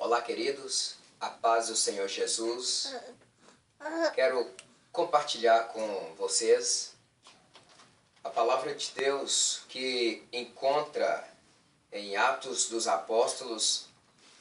Olá, queridos, a paz do Senhor Jesus. Quero compartilhar com vocês a palavra de Deus que encontra em Atos dos Apóstolos,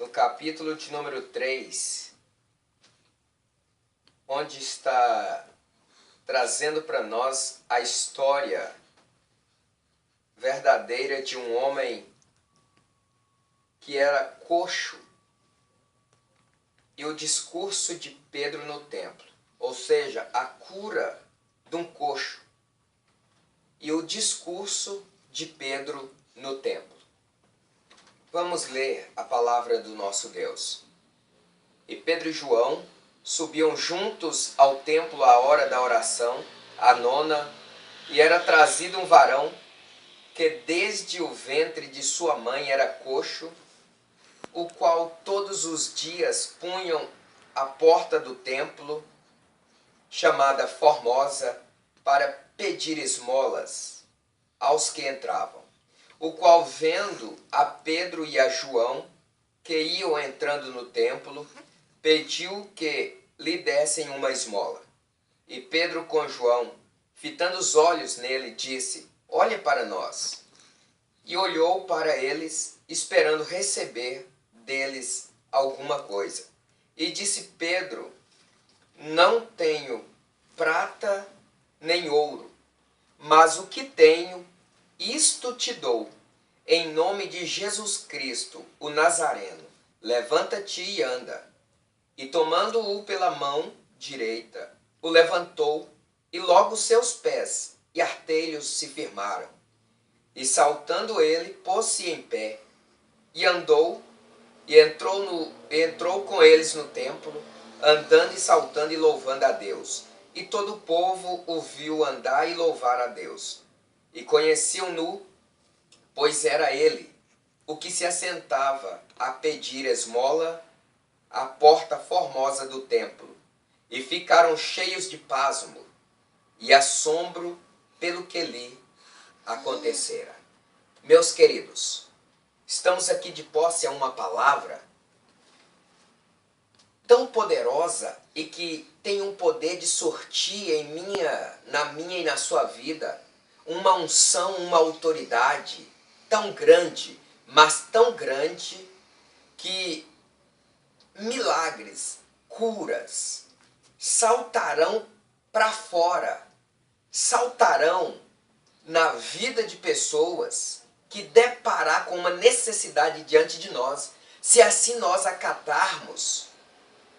no capítulo de número 3, onde está trazendo para nós a história verdadeira de um homem que era coxo e o discurso de Pedro no templo, ou seja, a cura de um coxo e o discurso de Pedro no templo. Vamos ler a palavra do nosso Deus. E Pedro e João subiam juntos ao templo à hora da oração, a nona, e era trazido um varão que desde o ventre de sua mãe era coxo, o qual todos os dias punham à porta do templo, chamada Formosa, para pedir esmolas aos que entravam. O qual, vendo a Pedro e a João, que iam entrando no templo, pediu que lhe dessem uma esmola. E Pedro com João, fitando os olhos nele, disse: olha para nós. E olhou para eles, esperando receber deles alguma coisa. E disse Pedro: não tenho prata nem ouro, mas o que tenho, isto te dou. Em nome de Jesus Cristo, o Nazareno, levanta-te e anda. E tomando-o pela mão direita, o levantou, e logo seus pés e artelhos se firmaram. E saltando ele, pôs-se em pé, e andou, e entrou com eles no templo, andando e saltando e louvando a Deus. E todo o povo o viu andar e louvar a Deus. E conheciam-no, pois era ele o que se assentava a pedir esmola à porta formosa do templo. E ficaram cheios de pasmo e assombro pelo que lhe acontecera. Meus queridos, estamos aqui de posse a uma palavra tão poderosa e que tem um poder de sortir na minha e na sua vida uma unção, uma autoridade tão grande, mas tão grande que milagres, curas saltarão para fora, saltarão na vida de pessoas que deparar com uma necessidade diante de nós, se assim nós acatarmos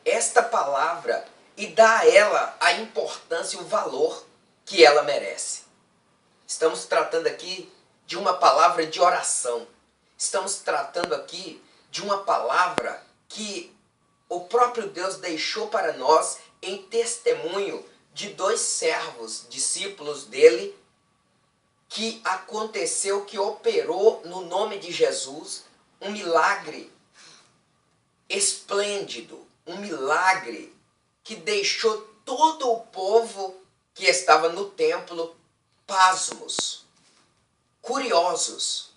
esta palavra e dar a ela a importância e o valor que ela merece. Estamos tratando aqui de uma palavra de oração. Estamos tratando aqui de uma palavra que o próprio Deus deixou para nós em testemunho de dois servos, discípulos dele, que aconteceu, que operou no nome de Jesus um milagre esplêndido, um milagre que deixou todo o povo que estava no templo pasmos, curiosos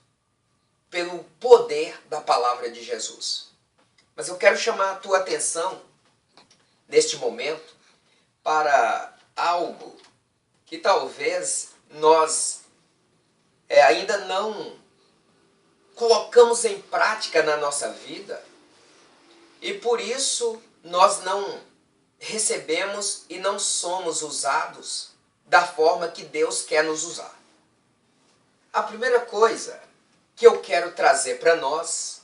pelo poder da palavra de Jesus. Mas eu quero chamar a tua atenção neste momento para algo que talvez nós ainda não colocamos em prática na nossa vida e por isso nós não recebemos e não somos usados da forma que Deus quer nos usar. A primeira coisa que eu quero trazer para nós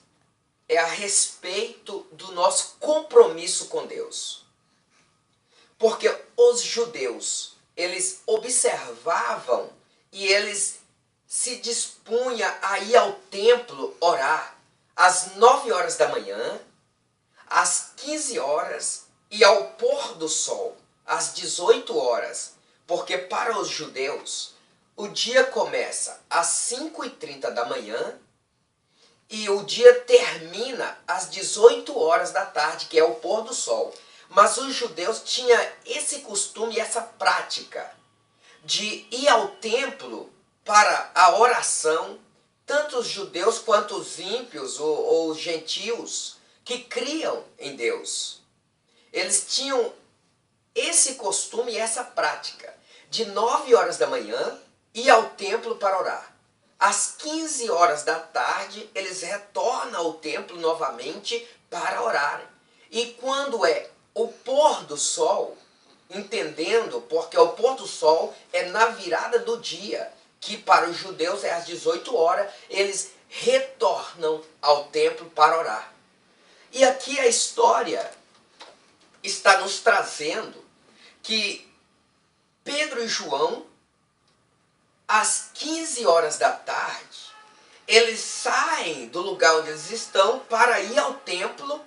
é a respeito do nosso compromisso com Deus. Porque os judeus, eles observavam e eles se dispunha a ir ao templo orar às 9 horas da manhã, às 15 horas e ao pôr do sol, às 18 horas. Porque para os judeus, o dia começa às 5h30 da manhã e o dia termina às 18 horas da tarde, que é o pôr do sol. Mas os judeus tinham esse costume, essa prática de ir ao templo para a oração, tanto os judeus quanto os ímpios ou os gentios que criam em Deus. Eles tinham esse costume e essa prática de 9 horas da manhã ir ao templo para orar. Às 15 horas da tarde, eles retornam ao templo novamente para orarem. E quando é o pôr do sol, entendendo, porque o pôr do sol é na virada do dia, que para os judeus é às 18 horas, eles retornam ao templo para orar. E aqui a história está nos trazendo que Pedro e João, às 15 horas da tarde, eles saem do lugar onde eles estão para ir ao templo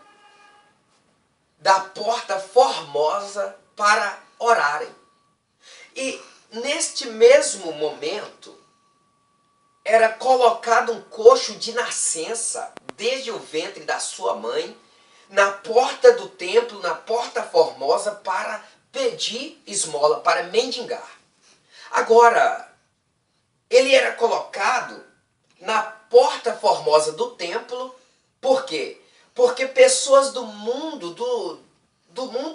da Porta Formosa para orarem. E neste mesmo momento, era colocado um coxo de nascença, desde o ventre da sua mãe, na porta do templo, na Porta Formosa, para pedir esmola, para mendigar. Agora, ele era colocado na Porta Formosa do templo, por quê? Porque pessoas do mundo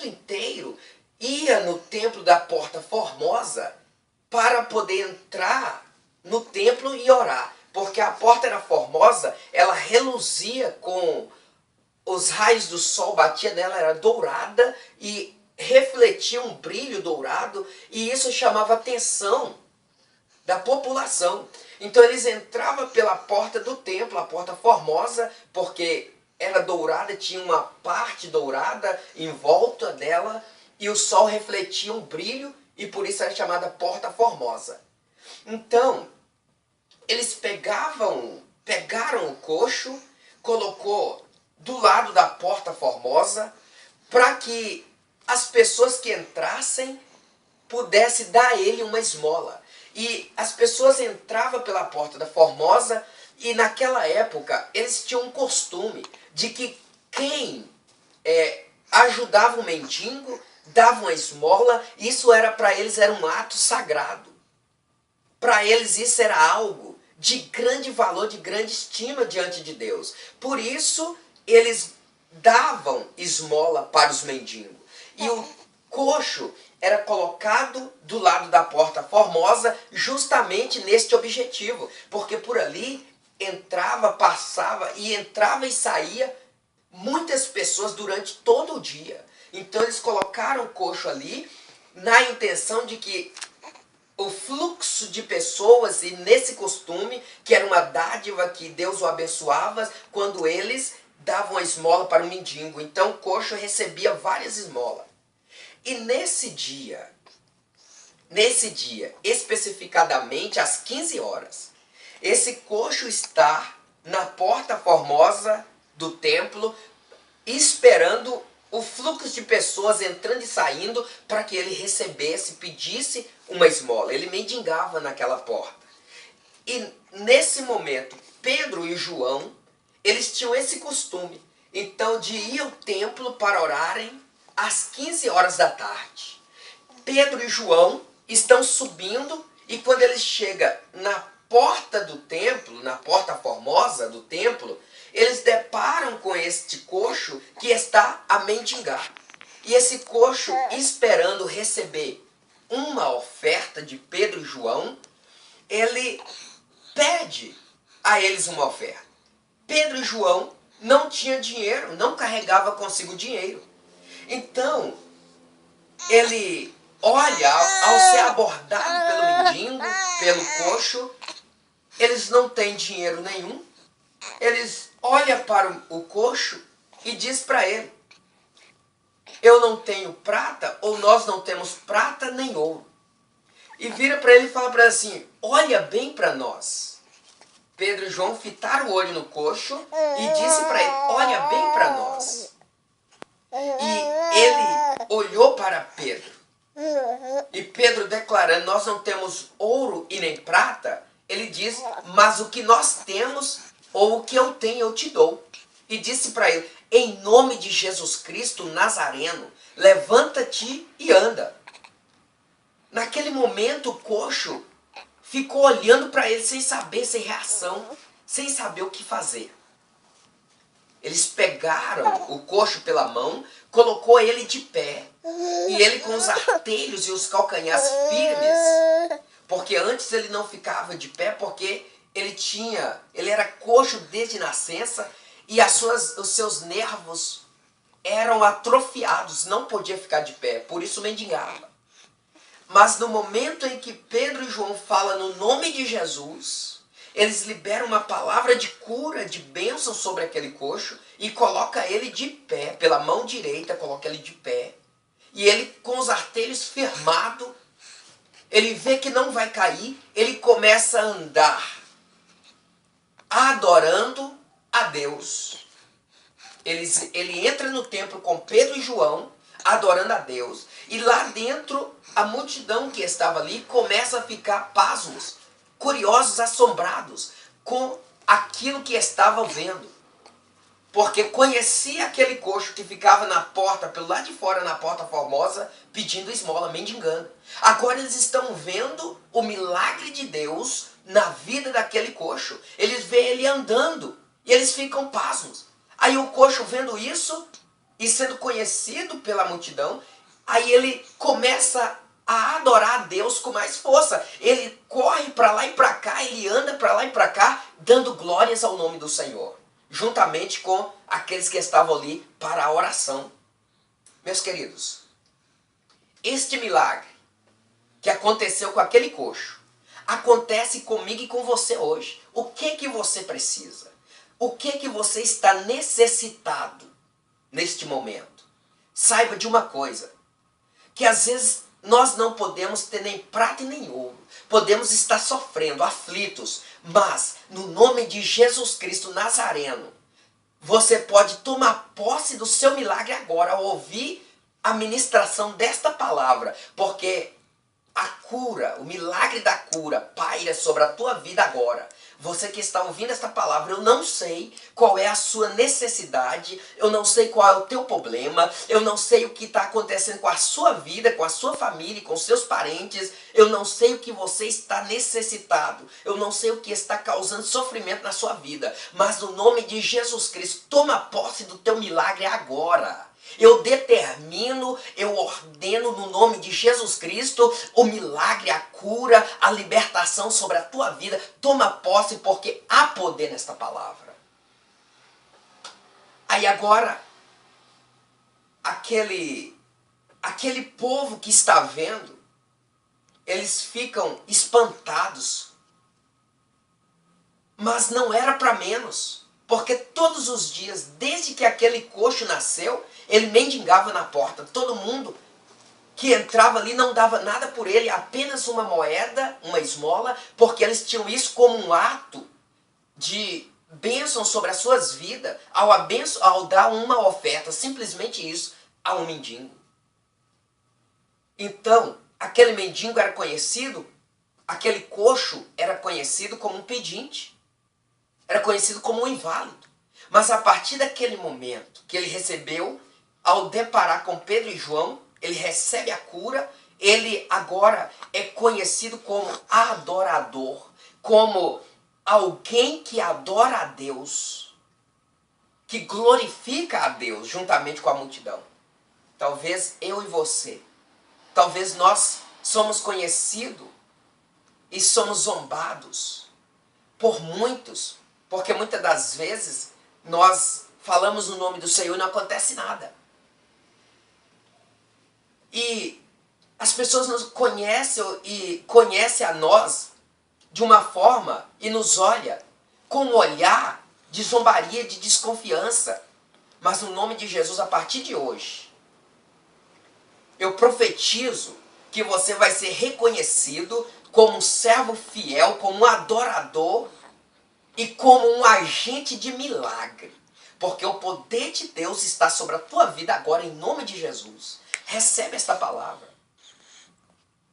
inteiro iam no templo da Porta Formosa para poder entrar no templo e orar. Porque a porta era formosa, ela reluzia com os raios do sol, batia nela, era dourada e refletia um brilho dourado, e isso chamava a atenção da população. Então eles entravam pela porta do templo, a Porta Formosa, porque era dourada, tinha uma parte dourada em volta dela, e o sol refletia um brilho, e por isso era chamada Porta Formosa. Então, eles pegaram o coxo, colocou do lado da Porta Formosa, para que as pessoas que entrassem pudessem dar a ele uma esmola. E as pessoas entravam pela Porta da Formosa, e naquela época eles tinham um costume de que quem ajudava um mendigo dava uma esmola. Isso era para eles, era um ato sagrado. Para eles isso era algo de grande valor, de grande estima diante de Deus. Por isso eles davam esmola para os mendigos. E o coxo era colocado do lado da Porta Formosa justamente neste objetivo. Porque por ali entrava, passava e entrava e saía muitas pessoas durante todo o dia. Então eles colocaram o coxo ali na intenção de que o fluxo de pessoas, e nesse costume, que era uma dádiva que Deus o abençoava quando eles davam a esmola para o mendigo. Então o coxo recebia várias esmolas. E nesse dia, especificadamente às 15 horas, esse coxo está na Porta Formosa do templo, esperando o fluxo de pessoas entrando e saindo para que ele recebesse, pedisse uma esmola. Ele mendigava naquela porta. E nesse momento, Pedro e João, eles tinham esse costume, então, de ir ao templo para orarem às 15 horas da tarde. Pedro e João estão subindo, e quando eles chegam na porta do templo, na Porta Formosa do templo, eles deparam com este coxo que está a mendigar. E esse coxo, esperando receber uma oferta de Pedro e João, ele pede a eles uma oferta. Pedro e João não tinham dinheiro, não carregava consigo dinheiro. Então, ele olha, ao ser abordado pelo mendigo, pelo coxo, eles não têm dinheiro nenhum. Eles olham para o coxo e diz para ele: eu não tenho prata, ou nós não temos prata nem ouro. E vira para ele e fala para ele assim: olha bem para nós. Pedro e João fitaram o olho no coxo e disse para ele: olha bem para nós. E ele olhou para Pedro. E Pedro, declarando: nós não temos ouro e nem prata, ele diz: mas o que nós temos, ou o que eu tenho, eu te dou. E disse para ele: em nome de Jesus Cristo Nazareno, levanta-te e anda. Naquele momento, o coxo ficou olhando para ele sem saber, sem reação, sem saber o que fazer. Eles pegaram o coxo pela mão, colocou ele de pé. E ele com os artelhos e os calcanhares firmes. Porque antes ele não ficava de pé, porque ele era coxo desde nascença e os seus nervos eram atrofiados, não podia ficar de pé, por isso mendigava. Mas no momento em que Pedro e João falam no nome de Jesus, eles liberam uma palavra de cura, de bênção sobre aquele coxo e coloca ele de pé, pela mão direita, coloca ele de pé. E ele com os artelhos firmado, ele vê que não vai cair, ele começa a andar, adorando a Deus. Ele entra no templo com Pedro e João, adorando a Deus. E lá dentro, a multidão que estava ali começa a ficar pasmos, curiosos, assombrados com aquilo que estavam vendo. Porque conhecia aquele coxo que ficava na porta, pelo lado de fora, na porta formosa, pedindo esmola, mendigando. Agora eles estão vendo o milagre de Deus na vida daquele coxo. Eles veem ele andando e eles ficam pasmos. Aí o coxo vendo isso e sendo conhecido pela multidão, aí ele começa a adorar a Deus com mais força. Ele corre para lá e para cá, ele anda para lá e para cá, dando glórias ao nome do Senhor, juntamente com aqueles que estavam ali para a oração. Meus queridos, este milagre que aconteceu com aquele coxo, acontece comigo e com você hoje. O que você precisa? O que você está necessitado neste momento? Saiba de uma coisa, que às vezes nós não podemos ter nem prata e nem ouro. Podemos estar sofrendo, aflitos, mas no nome de Jesus Cristo Nazareno, você pode tomar posse do seu milagre agora ao ouvir a ministração desta palavra, porque a cura, o milagre da cura paira sobre a tua vida agora. Você que está ouvindo esta palavra, eu não sei qual é a sua necessidade, eu não sei qual é o teu problema, eu não sei o que está acontecendo com a sua vida, com a sua família, com seus parentes, eu não sei o que você está necessitado, eu não sei o que está causando sofrimento na sua vida, mas no nome de Jesus Cristo, toma posse do teu milagre agora. Eu determino, eu ordeno no nome de Jesus Cristo o milagre, a cura, a libertação sobre a tua vida. Toma posse porque há poder nesta palavra. Aí agora, aquele povo que está vendo, eles ficam espantados. Mas não era para menos. Porque todos os dias, desde que aquele coxo nasceu, ele mendigava na porta. Todo mundo que entrava ali não dava nada por ele, apenas uma moeda, uma esmola, porque eles tinham isso como um ato de bênção sobre as suas vidas, ao dar uma oferta, simplesmente isso, a um mendigo. Então, aquele mendigo era conhecido, aquele coxo era conhecido como um pedinte. Era conhecido como um inválido. Mas a partir daquele momento que ele recebeu, ao deparar com Pedro e João, ele recebe a cura, ele agora é conhecido como adorador, como alguém que adora a Deus, que glorifica a Deus juntamente com a multidão. Talvez eu e você, talvez nós somos conhecidos e somos zombados por muitos, porque muitas das vezes nós falamos o nome do Senhor e não acontece nada. E as pessoas nos conhecem e conhecem a nós de uma forma e nos olha com um olhar de zombaria, de desconfiança. Mas no nome de Jesus, a partir de hoje, eu profetizo que você vai ser reconhecido como um servo fiel, como um adorador e como um agente de milagre. Porque o poder de Deus está sobre a tua vida agora, em nome de Jesus. Recebe esta palavra.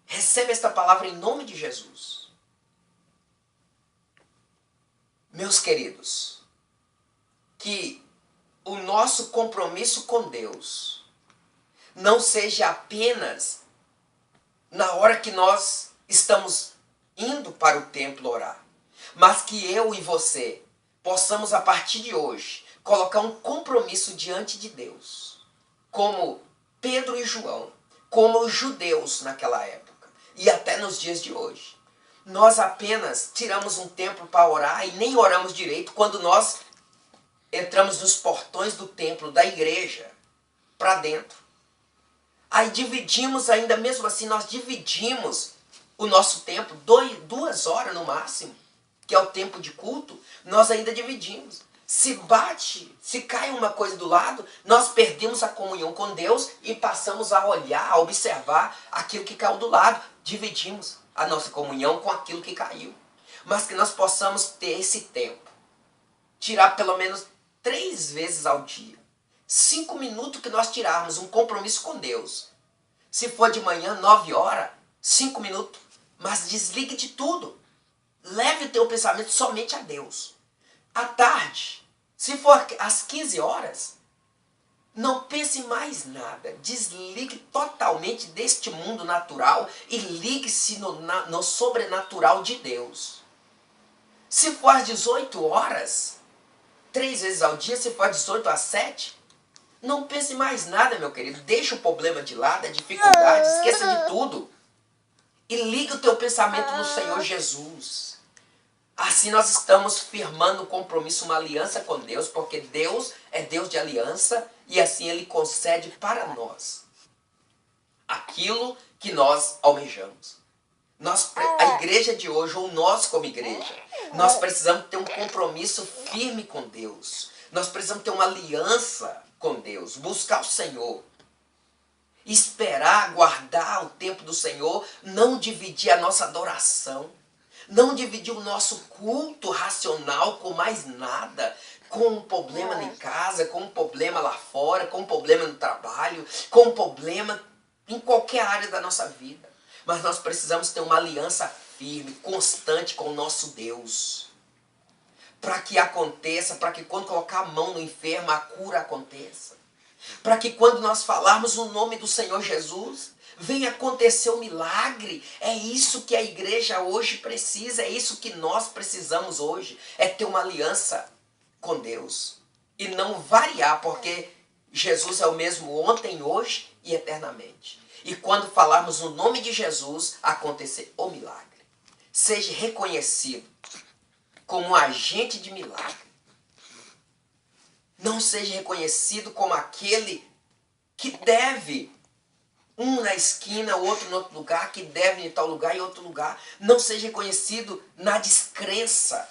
Recebe esta palavra em nome de Jesus. Meus queridos, que o nosso compromisso com Deus não seja apenas na hora que nós estamos indo para o templo orar, mas que eu e você possamos, a partir de hoje, colocar um compromisso diante de Deus, como Pedro e João, como os judeus naquela época e até nos dias de hoje. Nós apenas tiramos um tempo para orar e nem oramos direito quando nós entramos nos portões do templo, da igreja, para dentro. Aí dividimos ainda, mesmo assim, nós dividimos o nosso tempo, 2 horas no máximo, que é o tempo de culto, nós ainda dividimos. Se cai uma coisa do lado, nós perdemos a comunhão com Deus e passamos a olhar, a observar aquilo que caiu do lado. Dividimos a nossa comunhão com aquilo que caiu. Mas que nós possamos ter esse tempo. Tirar pelo menos 3 vezes ao dia. 5 minutos que nós tirarmos um compromisso com Deus. Se for de manhã, 9 horas, 5 minutos. Mas desligue de tudo. Leve o teu pensamento somente a Deus. À tarde, se for às 15 horas, não pense em mais nada. Desligue totalmente deste mundo natural e ligue-se no sobrenatural de Deus. Se for às 18 horas, 3 vezes ao dia, se for às 18 às 7, não pense em mais nada, meu querido. Deixa o problema de lado, a dificuldade, esqueça de tudo. E ligue o teu pensamento no Senhor Jesus. Assim nós estamos firmando um compromisso, uma aliança com Deus, porque Deus é Deus de aliança e assim Ele concede para nós aquilo que nós almejamos. A igreja de hoje, ou nós como igreja, nós precisamos ter um compromisso firme com Deus. Nós precisamos ter uma aliança com Deus, buscar o Senhor. Esperar, guardar o tempo do Senhor, não dividir a nossa adoração. Não dividir o nosso culto racional com mais nada, com um problema em casa, com um problema lá fora, com um problema no trabalho, com um problema em qualquer área da nossa vida. Mas nós precisamos ter uma aliança firme, constante com o nosso Deus. Para que aconteça, para que quando colocar a mão no enfermo, a cura aconteça. Para que quando nós falarmos o nome do Senhor Jesus, venha acontecer o milagre. É isso que a igreja hoje precisa, é isso que nós precisamos hoje. É ter uma aliança com Deus. E não variar, porque Jesus é o mesmo ontem, hoje e eternamente. E quando falarmos o nome de Jesus, acontecer o milagre. Seja reconhecido como um agente de milagre. Não seja reconhecido como aquele que deve, um na esquina, o outro em outro lugar, que deve em tal lugar e outro lugar. Não seja reconhecido na descrença.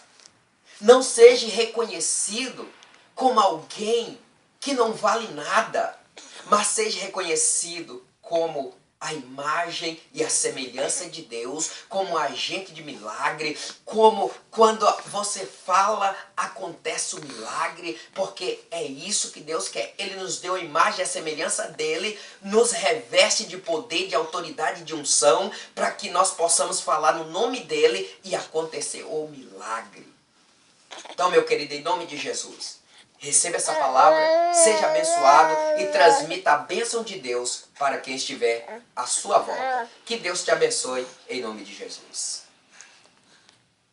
Não seja reconhecido como alguém que não vale nada, mas seja reconhecido como a imagem e a semelhança de Deus, como agente de milagre, como quando você fala, acontece o milagre, porque é isso que Deus quer. Ele nos deu a imagem e a semelhança dele, nos reveste de poder, de autoridade, de unção, para que nós possamos falar no nome dele e acontecer o milagre. Então, meu querido, em nome de Jesus, receba essa palavra, seja abençoado e transmita a bênção de Deus para quem estiver à sua volta. Que Deus te abençoe em nome de Jesus.